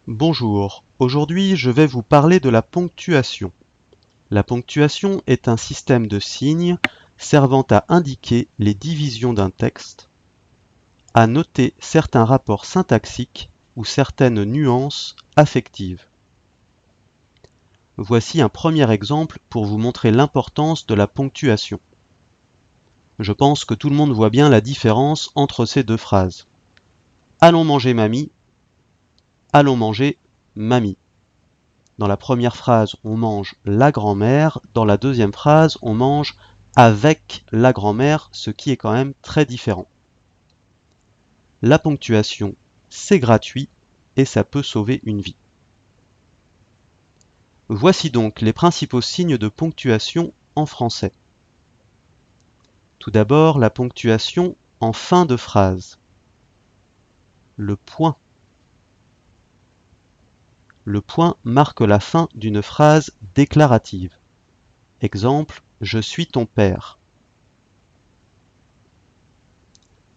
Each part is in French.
Bonjour, aujourd'hui je vais vous parler de la ponctuation. La ponctuation est un système de signes servant à indiquer les divisions d'un texte, à noter certains rapports syntaxiques ou certaines nuances affectives. Voici un premier exemple pour vous montrer l'importance de la ponctuation. Je pense que tout le monde voit bien la différence entre ces deux phrases. Allons manger mamie, allons manger mamie. Dans la première phrase, on mange la grand-mère. Dans la deuxième phrase, on mange avec la grand-mère, ce qui est quand même très différent. La ponctuation, c'est gratuit et ça peut sauver une vie. Voici donc les principaux signes de ponctuation en français. Tout d'abord, la ponctuation en fin de phrase. Le point. Le point marque la fin d'une phrase déclarative. Exemple, je suis ton père.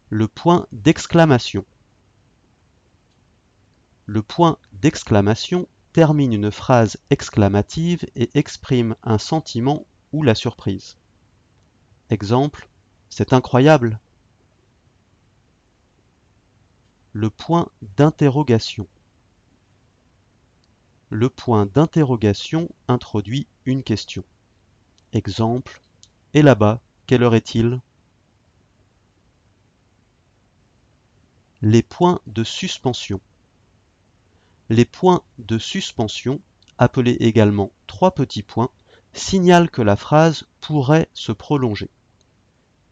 Le point d'exclamation. Le point d'exclamation termine une phrase exclamative et exprime un sentiment ou la surprise. Exemple, c'est incroyable. Le point d'interrogation. Le point d'interrogation introduit une question. Exemple, et là-bas, quelle heure est-il? Les points de suspension. Les points de suspension, appelés également trois petits points, signalent que la phrase pourrait se prolonger.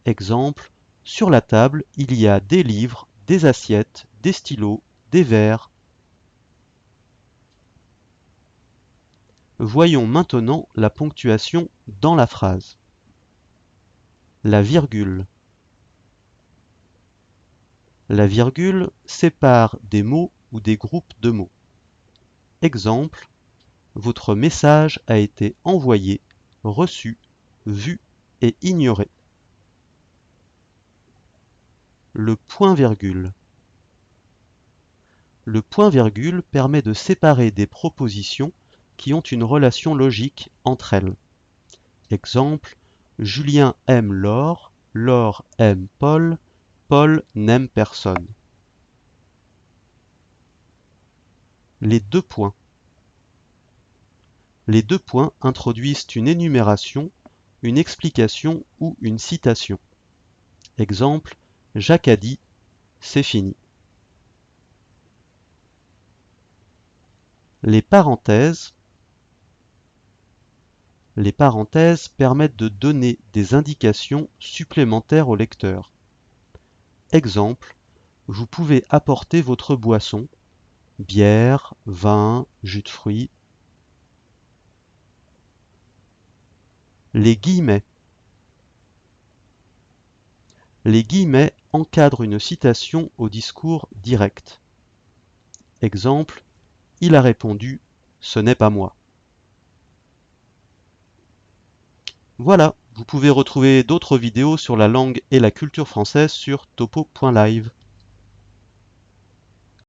Exemple, sur la table, il y a des livres, des assiettes, des stylos, des verres. Voyons maintenant la ponctuation dans la phrase. La virgule. La virgule sépare des mots ou des groupes de mots. Exemple, votre message a été envoyé, reçu, vu et ignoré. Le point-virgule. Le point-virgule permet de séparer des propositions qui ont une relation logique entre elles. Exemple, Julien aime Laure, Laure aime Paul, Paul n'aime personne. Les deux points. Les deux points introduisent une énumération, une explication ou une citation. Exemple, Jacques a dit, c'est fini. Les parenthèses. Les parenthèses permettent de donner des indications supplémentaires au lecteur. Exemple, vous pouvez apporter votre boisson, bière, vin, jus de fruits. Les guillemets. Les guillemets encadrent une citation au discours direct. Exemple, il a répondu, ce n'est pas moi. Voilà, vous pouvez retrouver d'autres vidéos sur la langue et la culture française sur topo.live.